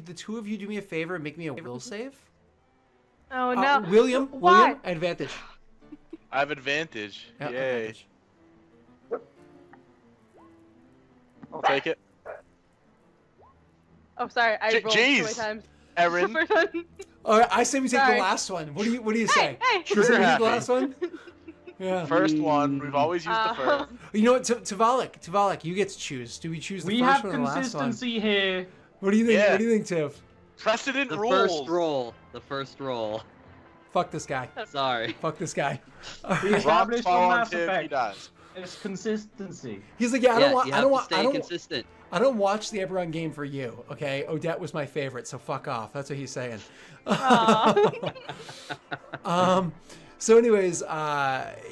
the two of you do me a favor and make me a will save? Oh no. William, Why? advantage. I have advantage. Yep, Yay. advantage. I'll take it. Oh, sorry. I rolled too many Jeez. times. Erin. First one. All right, I say we take Sorry. the last one. What do you say? Hey. Should we say we take Happy. the last one? Yeah. First one. We've always used the first. You know what, Tivalec, you get to choose. Do we choose the We first have one or the last one? consistency here. What do you think? Yeah. What do you think, Tiv? Precedent The rules. first roll. The first roll. Fuck this guy. Sorry. Fuck this guy. We Rocks established fall on on Mass Tiv, he Effect. dies. It's consistency. He's like, yeah, I don't want. You I have don't to want. stay I don't. consistent. I don't watch the Eberron game for you. Okay, Odette was my favorite, so fuck off. That's what he's saying. So anyways,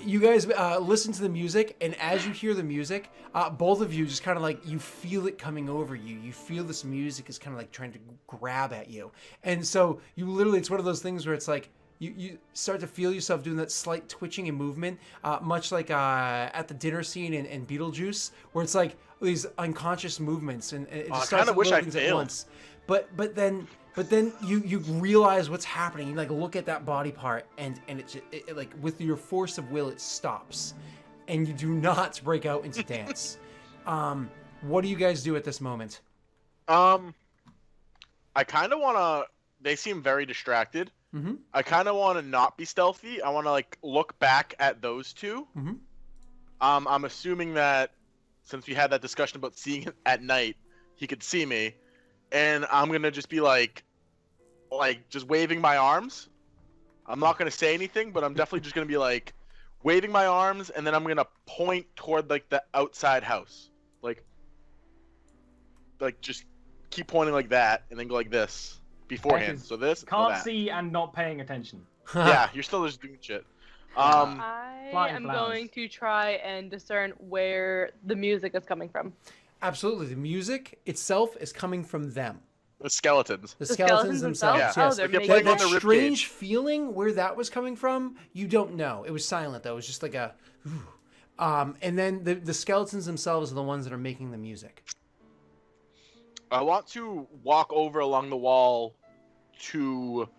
you guys listen to the music, and as you hear the music, both of you just kind of like, you feel it coming over you. You feel this music is kind of like trying to grab at you. And so you literally, it's one of those things where it's like, you start to feel yourself doing that slight twitching and movement, much like at the dinner scene in Beetlejuice, where it's like these unconscious movements, and it just starts I kinda to wish little I things at failed. once. But then you realize what's happening. You like look at that body part, and it like with your force of will, it stops, and you do not break out into dance. What do you guys do at this moment? I kind of want to. They seem very distracted. Mm-hmm. I kind of want to not be stealthy. I want to like look back at those two. Mm-hmm. I'm assuming that since we had that discussion about seeing it at night, he could see me, and I'm gonna just be like just waving my arms. I'm not gonna say anything, but I'm definitely just gonna be like waving my arms, and then I'm gonna point toward like the outside house, like just keep pointing like that, and then go like this beforehand. So this, go Can't that. see and not paying attention. Yeah, you're still just doing shit. I Flying am flowers. going to try and discern where the music is coming from. Absolutely, the music itself is coming from them. The skeletons. The skeletons themselves. themselves? Yes. Oh, they're Like, making playing That on the ribcage. strange feeling where that was coming from, you don't know. It was silent though. It was just like a, and then the skeletons themselves are the ones that are making the music. I want to walk over along the wall to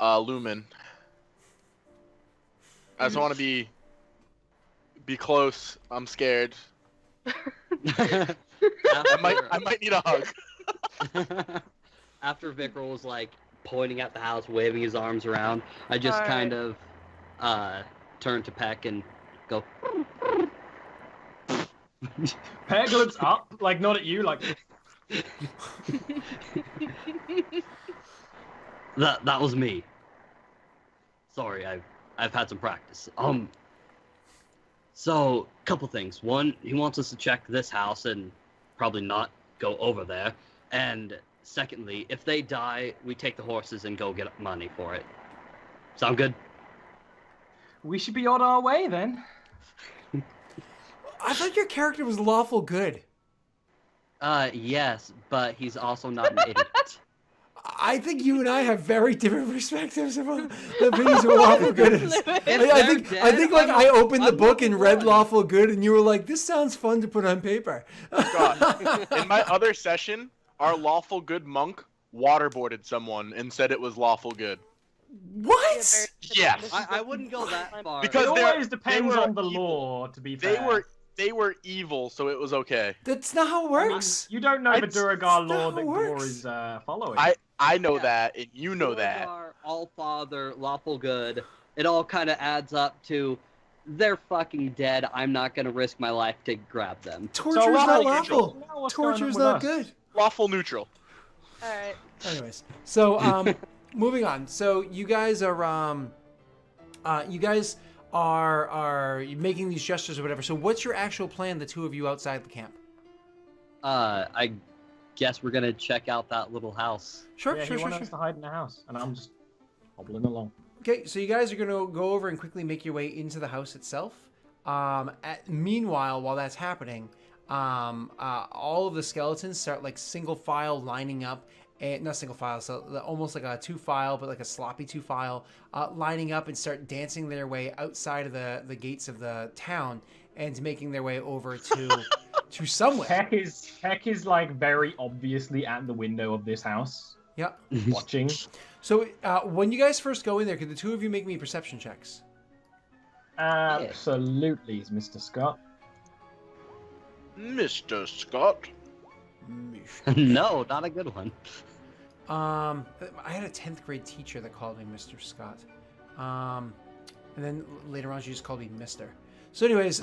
Lumen. I just want to be close. I'm scared. I might need a hug. After Vikral was like pointing at the house, waving his arms around, I just Alright. kind of turn to Peck and go. Peg looks up, like not at you, like That was me. Sorry, I've had some practice. So couple things. One, he wants us to check this house and probably not go over there. And secondly, if they die, we take the horses and go get money for it. Sound good? we should be on our way then. I thought your character was lawful good. Yes, but he's also not an idiot. I think you and I have very different perspectives about the things what lawful good is. I think like I opened the book and read lawful good, and you were like, "This sounds fun to put on paper." God. In my other session, our lawful good monk waterboarded someone and said it was lawful good. What? Yes. I wouldn't go that far. Because It they're- always depends they were on the evil. law, to be They fair. they were evil, so it was okay. That's not how it works. You don't know the It's Duragar not law how that it Gore works. is following. I know Yeah. that, and you know that. All father, lawful good. It all kind of adds up to they're fucking dead. I'm not gonna risk my life to grab them. Torture's So, not Ronald, lawful. now what's going on Torture's with not us? good. Lawful neutral. Alright. Anyways, so moving on. So you guys are making these gestures or whatever. So what's your actual plan, the two of you outside the camp? I guess we're gonna check out that little house. Sure, Yeah, sure, he sure, wants sure. us to hide in the house, and I'm just hobbling along. Okay, so you guys are gonna go over and quickly make your way into the house itself. Meanwhile, while that's happening, all of the skeletons start like single file lining up, and not single file, so almost like a two file, but like a sloppy two file, lining up and start dancing their way outside of the gates of the town and making their way over to somewhere. Heck is like very obviously at the window of this house, Yeah. watching. So when you guys first go in there, could the two of you make me perception checks? Absolutely, Mr. Scott. Mr. Scott. No, not a good one. I had a 10th grade teacher that called me Mr. Scott. And then later on, she just called me Mister. So anyways,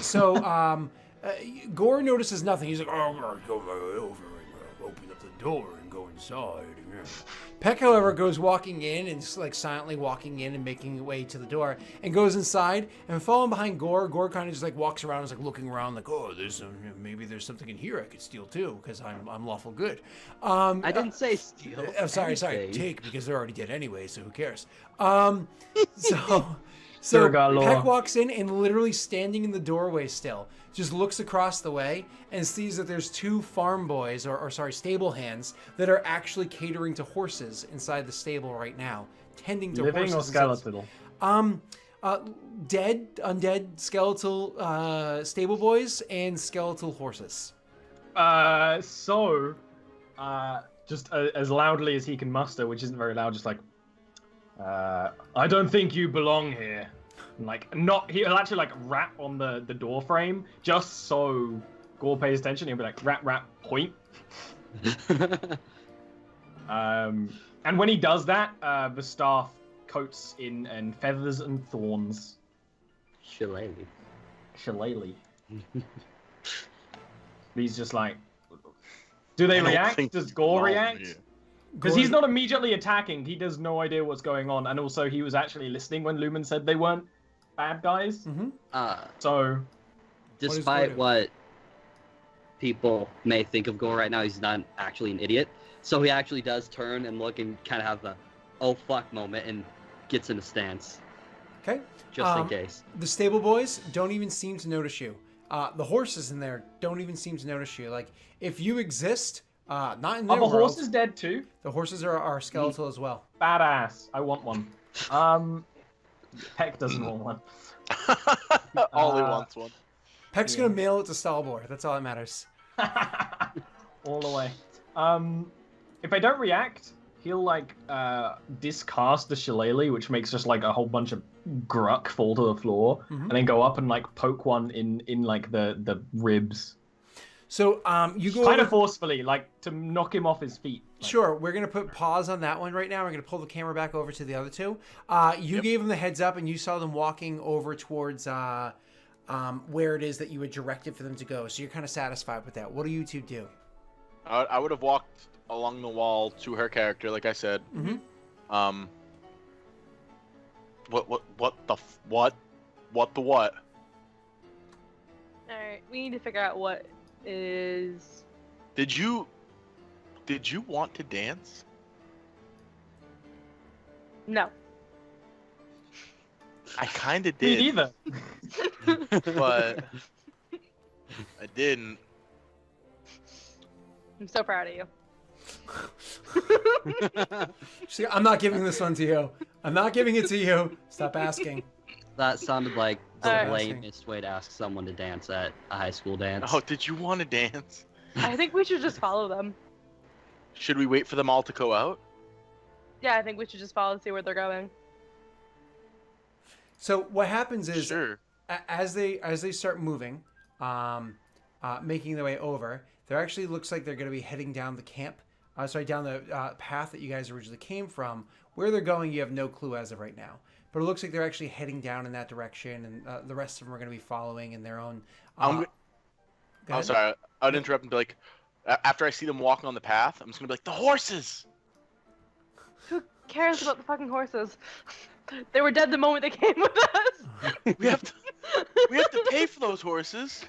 Gore notices nothing. He's like, oh, I'm going to go over and open up the door and go inside. Peck, however, goes walking in and like silently walking in and making his way to the door and goes inside and following behind Gore. Gore kind of just like walks around and is like looking around like, oh, maybe there's something in here I could steal too because I'm lawful good. I didn't say steal. I'm sorry, anything. take because they're already dead anyway, so who cares? So Durga Peck law. walks in and literally standing in the doorway still, just looks across the way and sees that there's two farm boys, stable hands, that are actually catering to horses inside the stable right now, tending to Living or horses. skeletal? Undead, skeletal stable boys and skeletal horses. Just as loudly as he can muster, which isn't very loud, just like, I don't think you belong here. And he'll actually like rap on the door frame just so Gore pays attention. He'll be like, rap, point. And when he does that, the staff coats in feathers and thorns. Shillelagh. He's just like, do they react? Does Gore react? Because he's not immediately attacking. He has no idea what's going on. And also, he was actually listening when Lumen said they weren't bad guys. Mm-hmm. So, Despite what people may think of Gore right now, he's not actually an idiot. So he actually does turn and look and kind of have the oh fuck moment and gets in a stance. Okay. Just in case. The stable boys don't even seem to notice you. The horses in there don't even seem to notice you. Like, if you exist, not in their are the world, horses dead too? the horses are skeletal as well. Badass. I want one. Peck doesn't want one. All he wants one. Peck's gonna mail it to Stalbor. That's all that matters. All the way. If I don't react, he'll like discast the shillelagh, which makes just like a whole bunch of gruck fall to the floor, and then go up and like poke one in like the ribs. So you go Kind over- of forcefully, like to knock him off his feet. Like, Sure, we're gonna put pause on that one right now. We're gonna pull the camera back over to the other two. You gave them the heads up, and you saw them walking over towards where it is that you had directed for them to go. So you're kind of satisfied with that. What do you two do? I would have walked along the wall to her character, like I said. Mm-hmm. What? Alright, we need to figure out what is... Did you want to dance? No. I kind of me did, neither. but I didn't. I'm so proud of you. See, I'm not giving this one to you. I'm not giving it to you. Stop asking. That sounded like the Alright. lamest way to ask someone to dance at a high school dance. Oh, did you want to dance? I think we should just follow them. Should we wait for them all to go out? Yeah, I think we should just follow and see where they're going. So what happens is, Sure. as they start moving, making their way over, there actually looks like they're going to be heading down the down the path that you guys originally came from. Where they're going, you have no clue as of right now. But it looks like they're actually heading down in that direction, and the rest of them are going to be following in their own. Go I'm ahead. sorry. I'd interrupt and be like, after I see them walking on the path, I'm just gonna be like, the horses. Who cares about the fucking horses? They were dead the moment they came with us. We have to pay for those horses.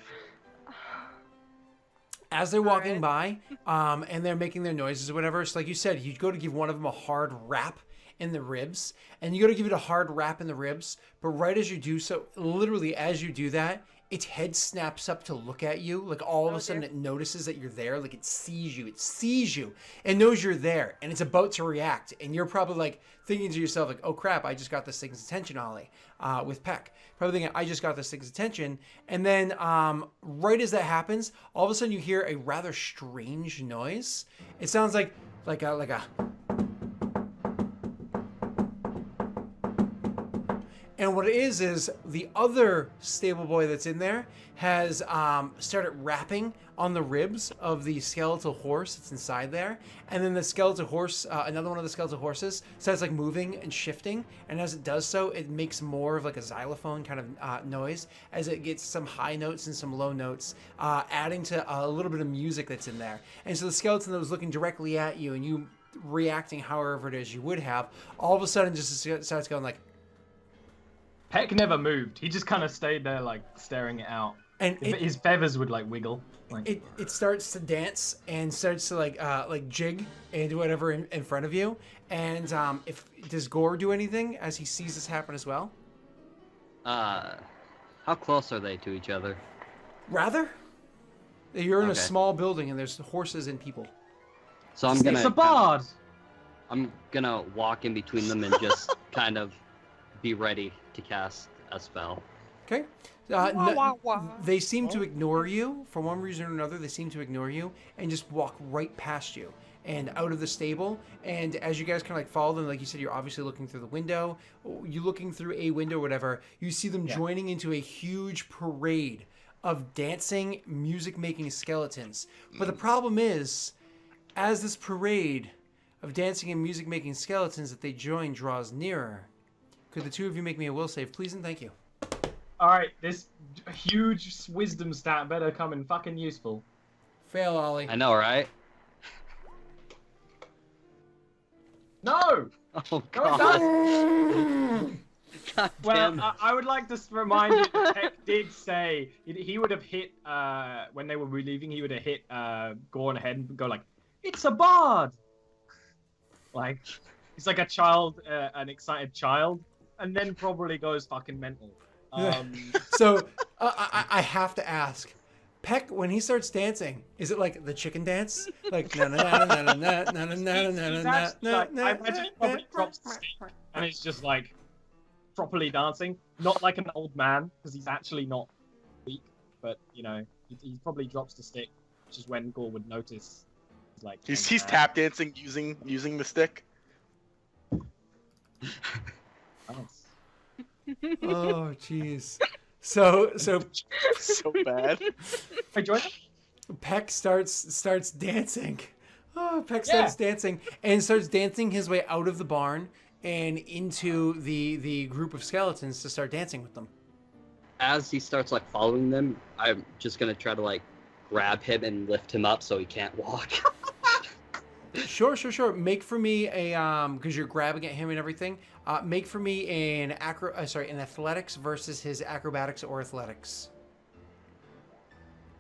As they're walking Alright. by, and they're making their noises or whatever, so like you said, you go to give one of them a hard rap in the ribs, and you go to give it a hard rap in the ribs, but right as you do so, literally as you do that, its head snaps up to look at you. Like all of Oh, a sudden dear. it notices that you're there. Like it sees you and knows you're there and it's about to react. And you're probably like thinking to yourself like, oh crap, I just got this thing's attention, Ollie, with Peck. Probably thinking, I just got this thing's attention. And then right as that happens, all of a sudden you hear a rather strange noise. It sounds like a And what it is the other stable boy that's in there has started rapping on the ribs of the skeletal horse that's inside there. And then the skeletal horse, another one of the skeletal horses, starts like moving and shifting. And as it does so, it makes more of like a xylophone kind of noise as it gets some high notes and some low notes, adding to a little bit of music that's in there. And so the skeleton that was looking directly at you and you reacting however it is you would have, all of a sudden just starts going like, Peck never moved. He just kind of stayed there, like staring it out. and His feathers would like wiggle. Like, it starts to dance and starts to like jig and do whatever in front of you. And if does Gore do anything as he sees this happen as well? How close are they to each other? Rather, you're in a Okay. small building and there's horses and people. So I'm gonna. it's a bard. I'm gonna walk in between them and just kind of be ready to cast a spell. Okay. They seem to ignore you for one reason or another. They seem to ignore you and just walk right past you and out of the stable. And as you guys kind of like follow them, like you said, you're obviously looking through the window. You're looking through a window, whatever. You see them joining into a huge parade of dancing, music-making skeletons. But the problem is, as this parade of dancing and music-making skeletons that they join draws nearer, could the two of you make me a will save, please and thank you? All right, this huge wisdom stat better come in fucking useful. Fail, Ollie. I know, right? No. Oh No, it god. doesn't. God Well, damn it. I would like to remind you that Peck did say he would have hit when they were leaving. He would have hit Gore on the head and go like, "It's a bard." Like he's like a child, an excited child, and then probably goes fucking mental. So I have to ask, Peck, when he starts dancing, is it like the chicken dance? Like na na na na na na na na na He's na actually, na like, na I imagine he probably drops the stick and it's just like properly dancing, not like an old man because he's actually not weak, but you know he probably drops the stick, which is when Gore would notice. Like He's tap dancing using the stick. Nice. Oh jeez. So So bad. Hey, Jordan? Peck starts dancing. Oh, Peck starts dancing and starts dancing his way out of the barn and into the group of skeletons to start dancing with them. As he starts like following them, I'm just gonna try to like grab him and lift him up so he can't walk. Sure. Make for me a because you're grabbing at him and everything. Make for me an athletics versus his acrobatics or athletics.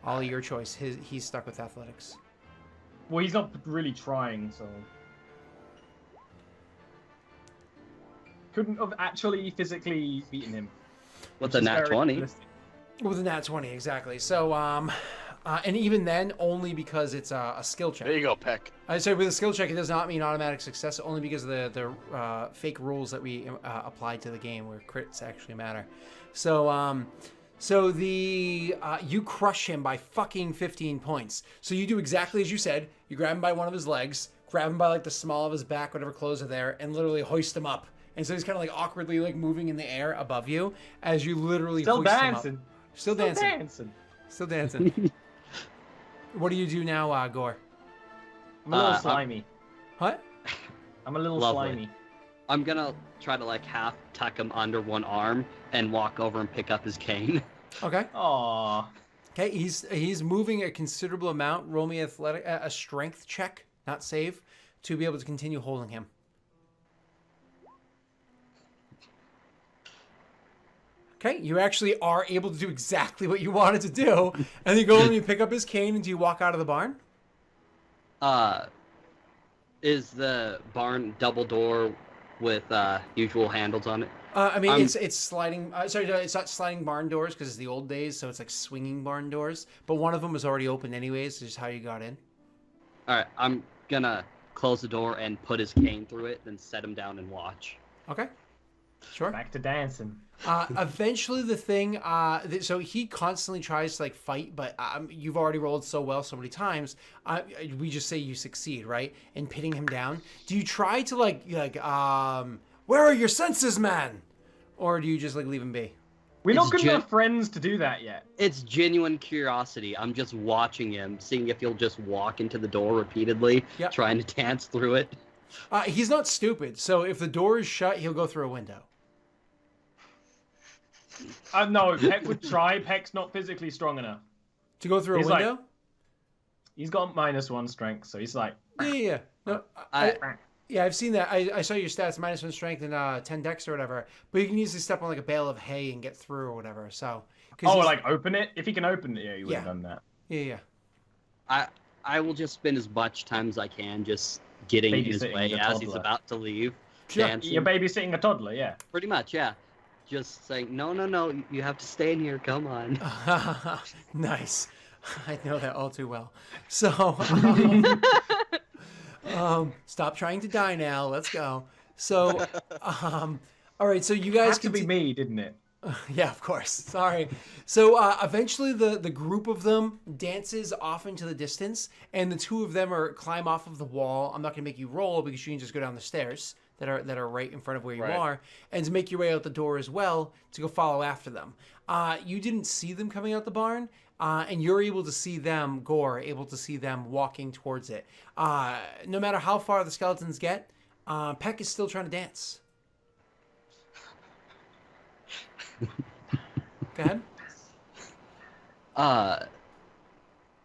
Ollie, your choice. He's stuck with athletics. Well, he's not really trying, so couldn't have actually physically beaten him. With which a is nat very 20. realistic. With a nat 20, exactly. So and even then, only because it's a skill check. There you go, Peck. I say with a skill check, it does not mean automatic success, only because of the fake rules that we applied to the game, where crits actually matter. So you crush him by fucking 15 points. So you do exactly as you said. You grab him by one of his legs, grab him by like the small of his back, whatever clothes are there, and literally hoist him up. And so he's kind of like awkwardly like moving in the air above you as you literally Still hoist dancing. him up. Still dancing. What do you do now, Gore? I'm a little slimy. What? I'm a little Lovely. slimy. I'm gonna try to like half tuck him under one arm and walk over and pick up his cane. Okay. Aww. Okay, he's moving a considerable amount. Roll me a strength check, not save, to be able to continue holding him. Okay, you actually are able to do exactly what you wanted to do. And you go and you pick up his cane and do you walk out of the barn? Is the barn double door with usual handles on it? I mean, I'm- it's sliding. Sorry, no, it's not sliding barn doors because it's the old days, so it's like swinging barn doors. But one of them was already open anyways. It's just how you got in. All right, I'm gonna close the door and put his cane through it, then set him down and watch. Okay. Sure. Back to dancing. Eventually, the thing. So he constantly tries to like fight, but you've already rolled so well so many times. We just say you succeed, right? In pinning him down. Do you try to where are your senses, man? Or do you just like leave him be? We're not It's good enough friends to do that yet. It's genuine curiosity. I'm just watching him, seeing if he'll just walk into the door repeatedly, Yep. trying to dance through it. He's not stupid, so if the door is shut, he'll go through a window. No, Peck would try. Peck's not physically strong enough. To go through He's a like- window? He's got -1 strength, so he's like. Yeah. No, yeah, I've seen that. I saw your stats, -1 strength and 10 dex or whatever. But you can easily step on like a bale of hay and get through or whatever. So. Oh, like open it? If he can open it, yeah, he would have Yeah. done that. Yeah. I will just spend as much time as I can just getting in his Babysitting way the as he's toddler. about to leave. Sure. Dancing. You're babysitting a toddler, yeah. Pretty much, yeah. Just saying, no, you have to stay in here. Come on. Nice. I know that all too well. So, stop trying to die now. Let's go. So, all right. So you guys Had to be me, didn't it? Yeah, of course. Sorry. So eventually the group of them dances off into the distance, and the two of them climb off of the wall. I'm not going to make you roll because you can just go down the stairs that are right in front of where you Right. are, and to make your way out the door as well to go follow after them. You didn't see them coming out the barn, and you're able to see them, Gore, able to see them walking towards it. No matter how far the skeletons get, Peck is still trying to dance. Go ahead.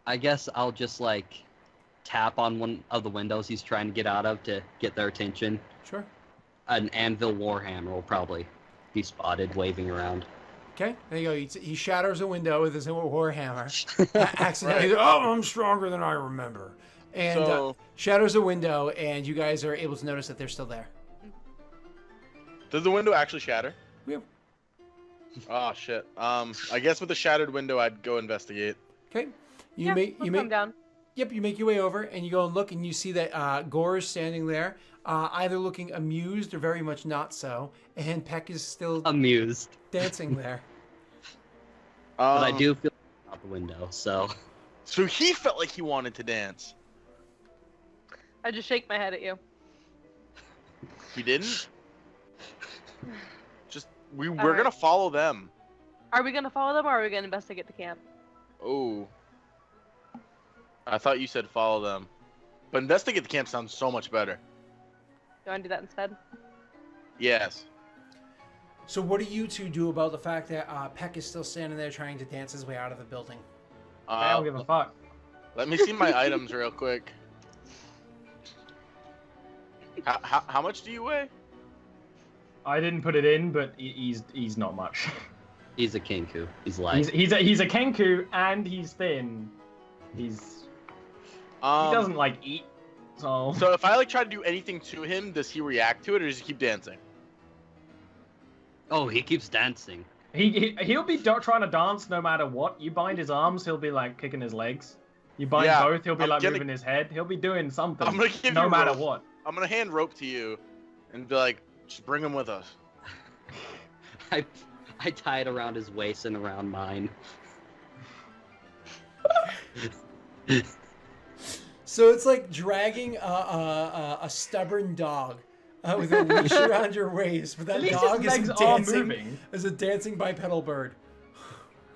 I guess I'll just like tap on one of the windows he's trying to get out of to get their attention. Sure. An anvil warhammer will probably be spotted waving around. Okay, there you go. He shatters a window with his warhammer. Accidentally, oh, I'm stronger than I remember. And So- shatters a window, and you guys are able to notice that they're still there. Does the window actually shatter? Yeah. Oh shit. I guess with the shattered window, I'd go investigate. Okay. You Yeah, make we'll you come make down. Yep, you make your way over and you go and look and you see that Gore is standing there, either looking amused or very much not so, and Peck is still Amused. dancing there. But I do feel out the window, so So he felt like he wanted to dance. I just shake my head at you. He didn't. We're right. gonna follow them. Are we gonna follow them or are we gonna investigate the camp? Oh. I thought you said follow them. But investigate the camp sounds so much better. You wanna do that instead? Yes. So what do you two do about the fact that Peck is still standing there trying to dance his way out of the building? I don't give a fuck. Let me see my items real quick. How much do you weigh? I didn't put it in, but he's not much. he's a kinku. He's light. He's a kenku and he's thin. He doesn't like eat, so. So if I like try to do anything to him, does he react to it, or does he keep dancing? Oh, he keeps dancing. He'll be trying to dance no matter what. You bind his arms, he'll be like kicking his legs. You bind Yeah, both, he'll be I'm like gonna- moving his head. He'll be doing something. I'm gonna give no you matter rope. what. I'm gonna hand rope to you, and be like, just bring him with us. I tie it around his waist and around mine. So it's like dragging a stubborn dog with a leash around your waist, but that At least dog his is legs are dancing moving. as a dancing bipedal bird.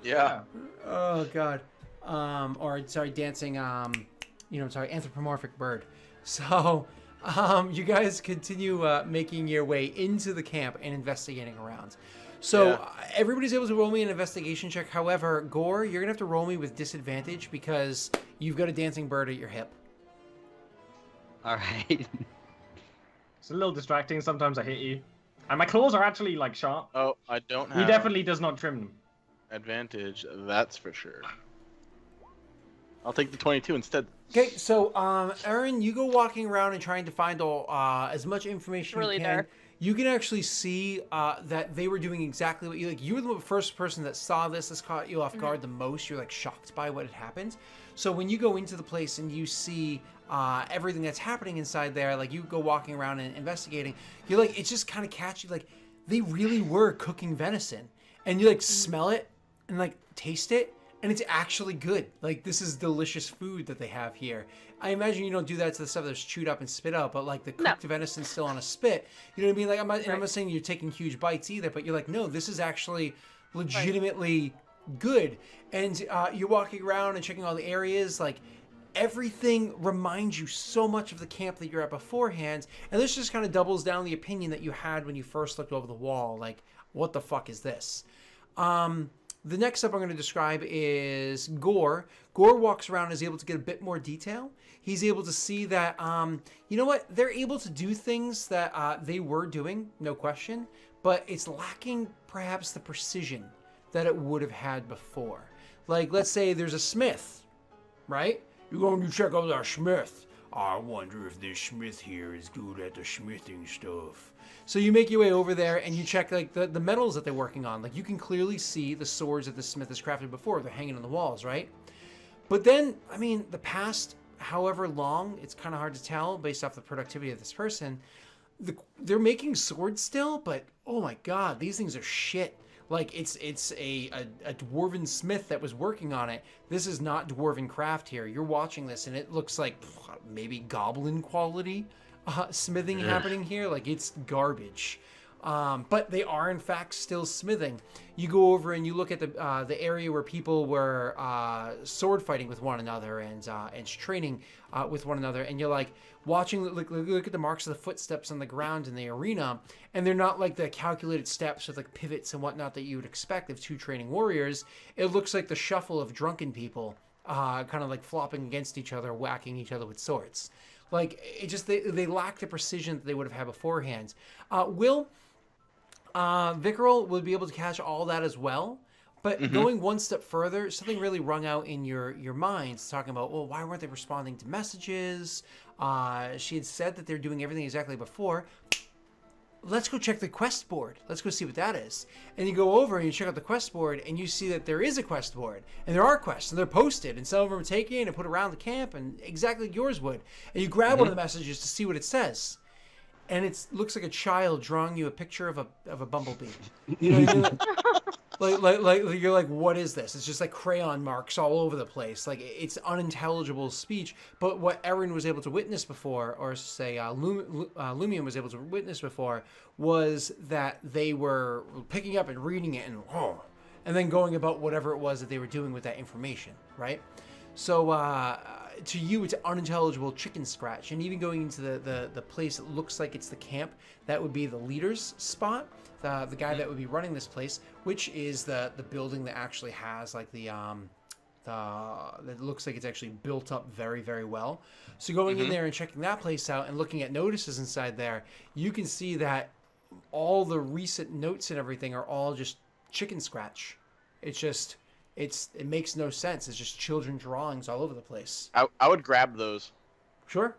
Yeah. Oh god. Dancing anthropomorphic bird. So you guys continue making your way into the camp and investigating around. So Yeah. everybody's able to roll me an investigation check. However, Gore, you're gonna have to roll me with disadvantage because you've got a dancing bird at your hip. All right. It's a little distracting. Sometimes I hit you. And my claws are actually like sharp. Oh, I don't He have definitely does not trim them. advantage. That's for sure. I'll take the 22 instead. Okay, so Aaron, you go walking around and trying to find all as much information Really you can. dark. You can actually see that they were doing exactly what you like. You were the first person that saw this. This caught you off guard the most. You're like shocked by what had happened. So when you go into the place and you see everything that's happening inside there, like you go walking around and investigating, you're like, it's just kind of catchy. Like they really were cooking venison, and you like smell it and like taste it. And it's actually good. Like, this is delicious food that they have here. I imagine you don't do that to the stuff that's chewed up and spit out, but like the cooked venison still on a spit. You know what I mean? Like, I'm not saying you're taking huge bites either, but you're like, no, this is actually legitimately good. And you're walking around and checking all the areas. Like, everything reminds you so much of the camp that you're at beforehand. And this just kind of doubles down the opinion that you had when you first looked over the wall. Like, what the fuck is this? The next up I'm going to describe is Gore. Gore walks around and is able to get a bit more detail. He's able to see that, you know what? They're able to do things that they were doing, no question, but it's lacking perhaps the precision that it would have had before. Like, let's say there's a smith, right? You go and you check out that smith. I wonder if this smith here is good at the smithing stuff. So you make your way over there and you check like the metals that they're working on. Like you can clearly see the swords that the smith has crafted before. They're hanging on the walls, right? But then, I mean, the past however long, it's kind of hard to tell based off the productivity of this person. They're making swords still, but oh my god, these things are shit. Like it's a dwarven smith that was working on it. This is not dwarven craft here. You're watching this and it looks like maybe goblin quality smithing happening here. Like it's garbage. But they are in fact still smithing. You go over and you look at the area where people were sword fighting with one another and training with one another, and you're like watching. Look at the marks of the footsteps on the ground in the arena, and they're not like the calculated steps with like pivots and whatnot that you would expect of two training warriors. It looks like the shuffle of drunken people, kind of like flopping against each other, whacking each other with swords. Like it just they lack the precision that they would have had beforehand. Vicarol would be able to catch all that as well, but going one step further, something really rung out in your minds, talking about, well, why weren't they responding to messages? She had said that they're doing everything exactly before. Let's go check the quest board. Let's go see what that is. And you go over and you check out the quest board, and you see that there is a quest board, and there are quests, and they're posted, and some of them are taken and put around the camp, and exactly like yours would. And you grab one of the messages to see what it says. And it looks like a child drawing you a picture of a bumblebee. You know what I mean? like you're like, what is this? It's just like crayon marks all over the place. Like it's unintelligible speech. But what Erin was able to witness before, or say Lumion was able to witness before, was that they were picking up and reading it and then going about whatever it was that they were doing with that information, right? So to you, it's unintelligible chicken scratch. And even going into the place that looks like it's the camp, that would be the leader's spot, the guy that would be running this place, which is the building that actually has like that looks like it's actually built up very, very well. So going in there and checking that place out and looking at notices inside there, you can see that all the recent notes and everything are all just chicken scratch. It's just... It makes no sense. It's just children drawings all over the place. I would grab those. Sure,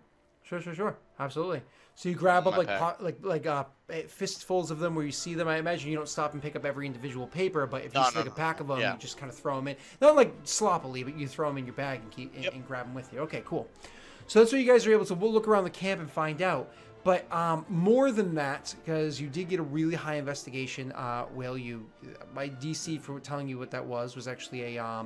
absolutely. So you grab up fistfuls of them where you see them. I imagine you don't stop and pick up every individual paper, but if you see a pack of them, you just kind of throw them in. Not like sloppily, but you throw them in your bag and and grab them with you. Okay, cool. So that's what you guys are able to look around the camp and find out. But more than that, because you did get a really high investigation, Will, my DC for telling you what that was actually a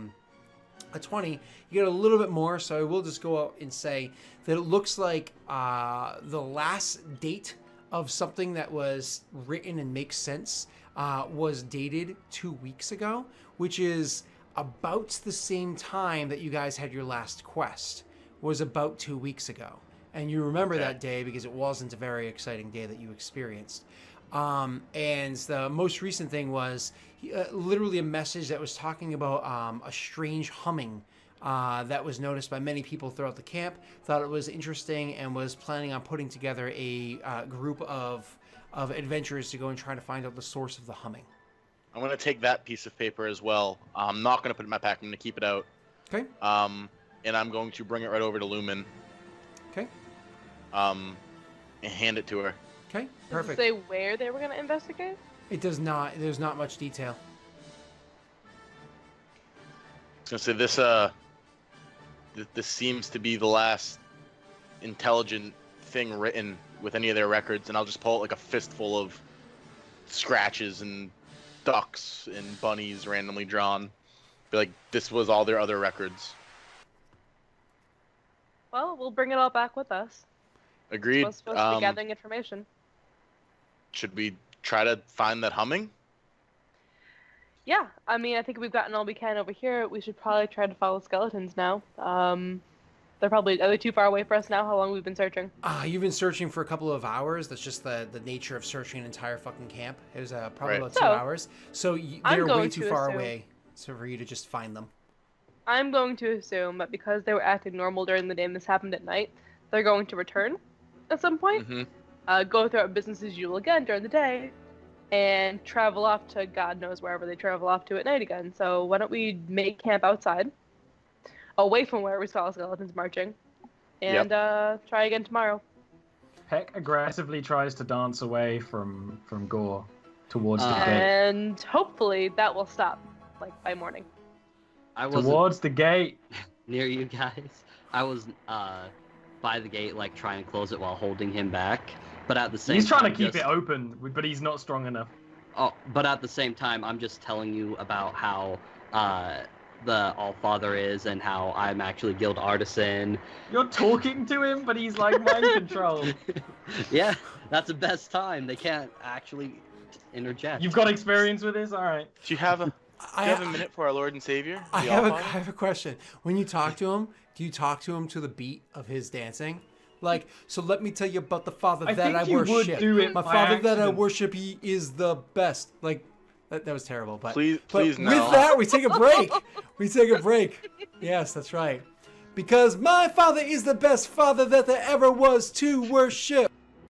20. You get a little bit more, so I will just go out and say that it looks like the last date of something that was written and makes sense was dated 2 weeks ago, which is about the same time that you guys had your last quest, was about 2 weeks ago. And you remember that day because it wasn't a very exciting day that you experienced. And the most recent thing was literally a message that was talking about a strange humming that was noticed by many people throughout the camp, thought it was interesting, and was planning on putting together a group of adventurers to go and try to find out the source of the humming. I'm going to take that piece of paper as well. I'm not going to put it in my pack. I'm going to keep it out. Okay. and I'm going to bring it right over to Lumen. Okay. And hand it to her. Okay. Does it Perfect. say where they were gonna investigate? It does not. There's not much detail. I was gonna say this seems to be the last intelligent thing written with any of their records, and I'll just pull out like a fistful of scratches and ducks and bunnies randomly drawn. Be like, this was all their other records. Well, we'll bring it all back with us. Agreed. We're supposed to be gathering information. Should we try to find that humming? Yeah, I mean, I think we've gotten all we can over here. We should probably try to follow skeletons now. Are they too far away for us now? How long we've been searching? You've been searching for a couple of hours. That's just the nature of searching an entire fucking camp. It was probably Right. about 2 So, hours. So I'm they're way going too to far assume- away for you to just find them. I'm going to assume that because they were acting normal during the day and this happened at night, they're going to return at some point, Mm-hmm. go through our business as usual again during the day, and travel off to God knows wherever they travel off to at night again. So why don't we make camp outside, away from where we saw skeletons marching, and try again tomorrow. Peck aggressively tries to dance away from Gore towards the gate. And hopefully that will stop, like, by morning. I was Towards the gate. near you guys. I was by the gate, like trying to close it while holding him back. But at the same He's time, trying to keep it open, but he's not strong enough. Oh, but at the same time, I'm just telling you about how the Allfather is and how I'm actually guild artisan. You're talking to him, but he's like mind controlled. Yeah, that's the best time. They can't actually interject. You've got experience with this? Alright. Do you have a I minute for our Lord and Savior? I the have a Allfather? question. When you talk to him, do you talk to him to the beat of his dancing? Like, so let me tell you about the Father I that think I you would worship. do it My by Father that I accident. worship, he is the best. Like, that was terrible. But Please but no. with that, we take a break. We take a break. Yes, that's right. Because my Father is the best Father that there ever was to worship.